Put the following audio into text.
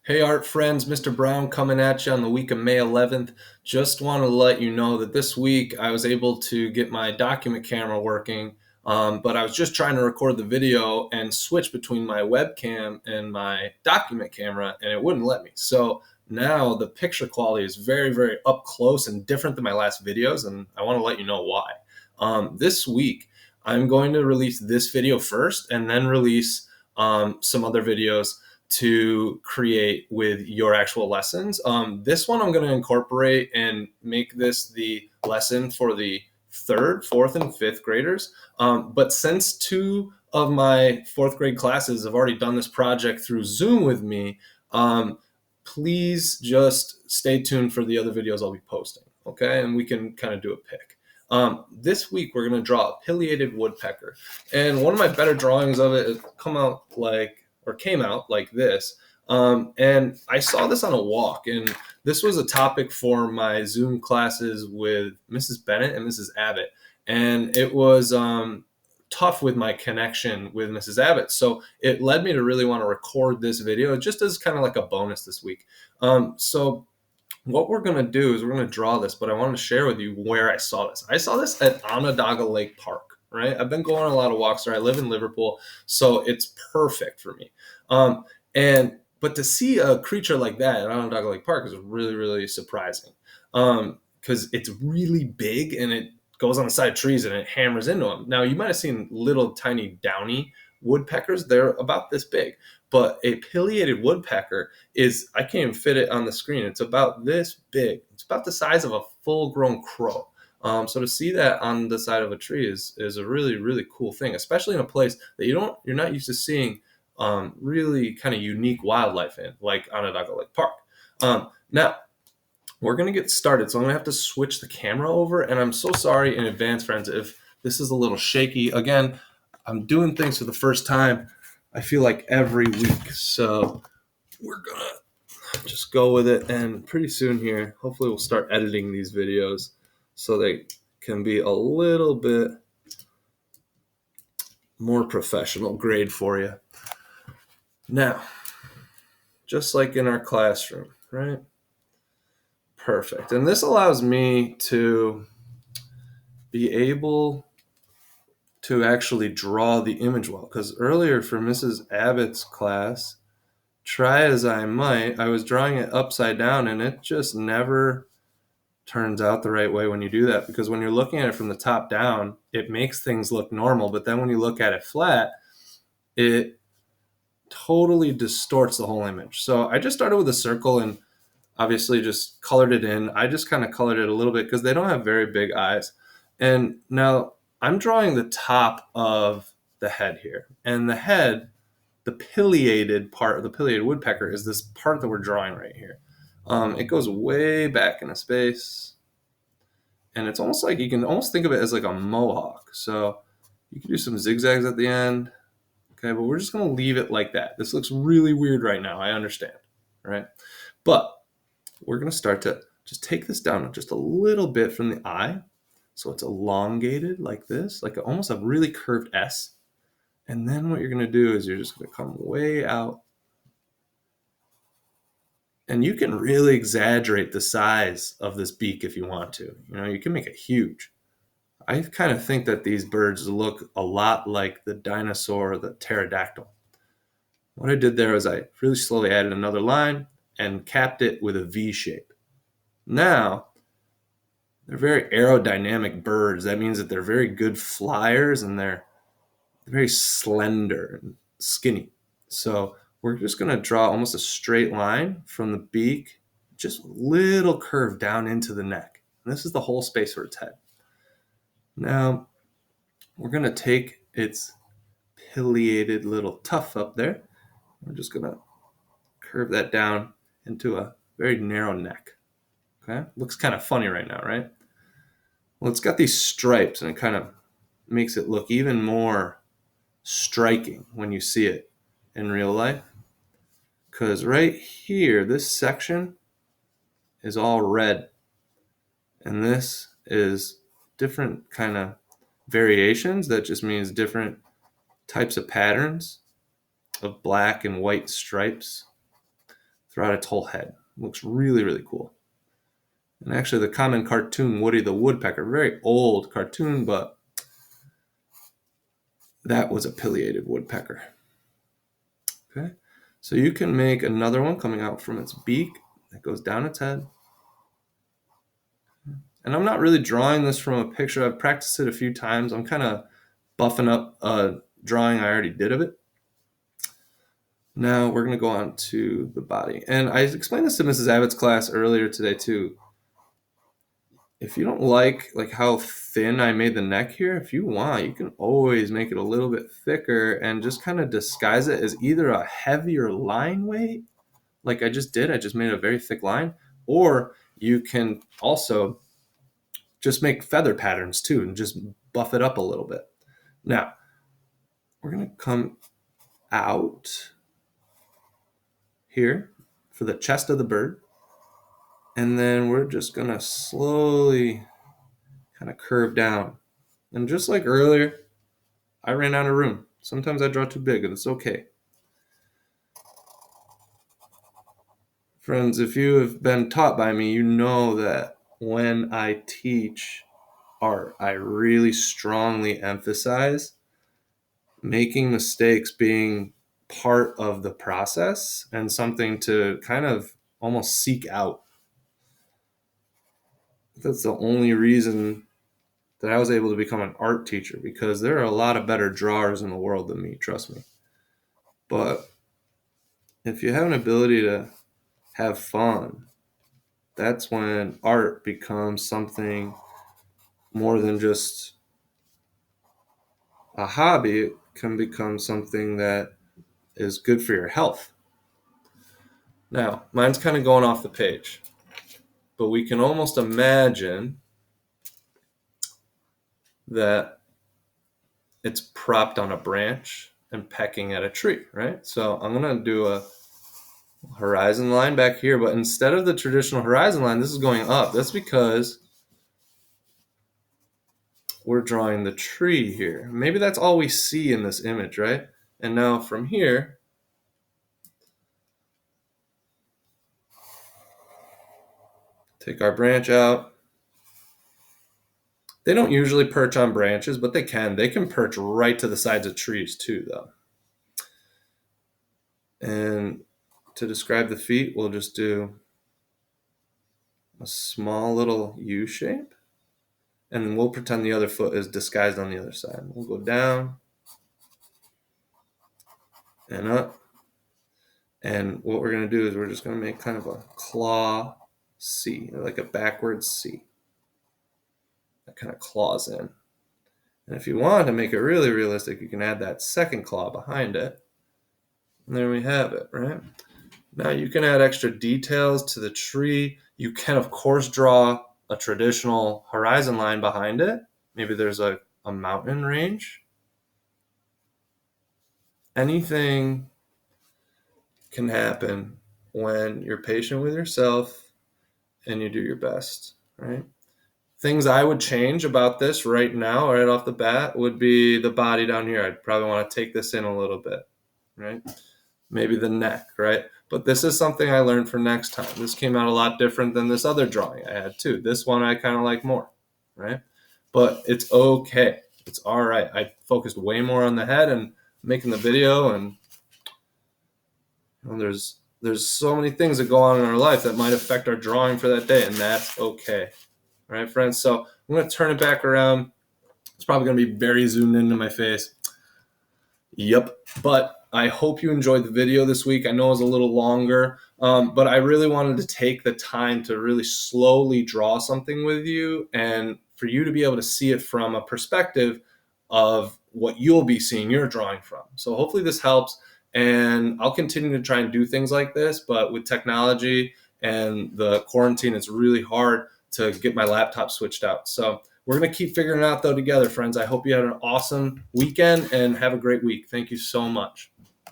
Hey art friends, Mr. Brown coming at you on the week of May 11th. Just want to let you know that this week I was able to get my document camera working, but I was just trying to record the video and switch between my webcam and my document camera, and it wouldn't let me. So now the picture quality is very, very up close and different than my last videos, and I want to let you know why. This week, I'm going to release this video first and then release some other videos to create with your actual lessons. This one I'm going to incorporate and make this the lesson for the third, fourth, and fifth graders. But since two of my fourth grade classes have already done this project through Zoom with me, please just stay tuned for the other videos I'll be posting. Okay, and we can kind of do a pick. This week we're going to draw a pileated woodpecker, and one of my better drawings of it came out like this. And I saw this on a walk, and this was a topic for my Zoom classes with Mrs. Bennett and Mrs. Abbott, and it was tough with my connection with Mrs. Abbott, so it led me to really want to record this video just as kind of like a bonus this week. So what we're going to do is we're going to draw this, but I want to share with you where I saw this. I saw this at Onondaga Lake Park, right? I've been going on a lot of walks there. I live in Liverpool, so it's perfect for me. But to see a creature like that at Onondaga Lake Park is really, really surprising, because it's really big and it goes on the side of trees and it hammers into them. Now, you might have seen little tiny downy woodpeckers. They're about this big. But a pileated woodpecker I can't even fit it on the screen. It's about this big. It's about the size of a full-grown crow. So to see that on the side of a tree is a really, really cool thing, especially in a place that you're not used to seeing really kind of unique wildlife in, like Onondaga Lake Park. Now, we're going to get started, so I'm going to have to switch the camera over, and I'm so sorry in advance, friends, if this is a little shaky. Again, I'm doing things for the first time, I feel like every week, so we're going to just go with it, and pretty soon here, hopefully we'll start editing these videos so they can be a little bit more professional grade for you. Now, just like in our classroom, right? Perfect. And this allows me to be able to actually draw the image well, because earlier for Mrs. Abbott's class, try as I might, I was drawing it upside down, and it just never turns out the right way when you do that, because when you're looking at it from the top down, it makes things look normal, but then when you look at it flat, it totally distorts the whole image. So I just started with a circle and obviously just colored it in. I just kind of colored it a little bit because they don't have very big eyes. And now I'm drawing the top of the head here. And the head, the pileated part of the pileated woodpecker, is this part that we're drawing right here. It goes way back into space. And it's almost like you can almost think of it as like a mohawk. So you can do some zigzags at the end. Okay, but we're just going to leave it like that. This looks really weird right now. I understand, right? But we're going to start to just take this down just a little bit from the eye. So it's elongated like this, like almost a really curved S. And then what you're going to do is you're just going to come way out. And you can really exaggerate the size of this beak if you want to. You can make it huge. I kind of think that these birds look a lot like the dinosaur, the pterodactyl. What I did there is I really slowly added another line and capped it with a V shape. Now, they're very aerodynamic birds. That means that they're very good flyers, and they're very slender and skinny. So we're just going to draw almost a straight line from the beak, just a little curve down into the neck. And this is the whole space for its head. Now, we're going to take its pileated little tuft up there. We're just going to curve that down into a very narrow neck. Okay, looks kind of funny right now, right? Well, it's got these stripes, and it kind of makes it look even more striking when you see it in real life. Because right here, this section is all red, and this is different kind of variations. That just means different types of patterns of black and white stripes. throughout its whole head. It looks really, really cool. And actually, the common cartoon Woody the Woodpecker, very old cartoon, but that was a pileated woodpecker. Okay, so you can make another one coming out from its beak that goes down its head. And I'm not really drawing this from a picture. I've practiced it a few times. I'm kind of buffing up a drawing I already did of it. Now we're going to go on to the body. And I explained this to Mrs. Abbott's class earlier today too. If you don't like how thin I made the neck here, if you want, you can always make it a little bit thicker and just kind of disguise it as either a heavier line weight, like I just did. I just made a very thick line. Or you can also just make feather patterns too and just buff it up a little bit. Now, we're going to come out here for the chest of the bird. And then we're just going to slowly kind of curve down. And just like earlier, I ran out of room. Sometimes I draw too big, and it's okay. Friends, if you have been taught by me, you know that when I teach art, I really strongly emphasize making mistakes being part of the process and something to kind of almost seek out. That's the only reason that I was able to become an art teacher, because there are a lot of better drawers in the world than me, trust me. But if you have an ability to have fun, that's when art becomes something more than just a hobby. It can become something that is good for your health. Now, mine's kind of going off the page, but we can almost imagine that it's propped on a branch and pecking at a tree, right? So I'm going to do a horizon line back here, but instead of the traditional horizon line, this is going up. That's because we're drawing the tree here. Maybe that's all we see in this image, right? And now from here, take our branch out. They don't usually perch on branches, but they can. They can perch right to the sides of trees too, though. And to describe the feet, we'll just do a small little U shape. And then we'll pretend the other foot is disguised on the other side. We'll go down and up. And what we're going to do is we're just going to make kind of a claw C, like a backwards C. That kind of claws in. And if you want to make it really realistic, you can add that second claw behind it. And there we have it, right? Now you can add extra details to the tree. You can, of course, draw a traditional horizon line behind it. Maybe there's a mountain range. Anything can happen when you're patient with yourself and you do your best, right? Things I would change about this right now, right off the bat, would be the body down here. I'd probably want to take this in a little bit, right? Maybe the neck, right? But this is something I learned for next time. This came out a lot different than this other drawing I had too. This one I kind of like more, right? But it's okay. It's all right. I focused way more on the head and making the video, and there's so many things that go on in our life that might affect our drawing for that day, and that's okay. All right, friends? So I'm going to turn it back around. It's probably going to be very zoomed into my face. Yep. But I hope you enjoyed the video this week. I know it was a little longer, but I really wanted to take the time to really slowly draw something with you and for you to be able to see it from a perspective of what you'll be seeing your drawing from. So hopefully this helps, and I'll continue to try and do things like this, but with technology and the quarantine, it's really hard to get my laptop switched out. So we're going to keep figuring it out, though, together, friends. I hope you had an awesome weekend and have a great week. Thank you so much.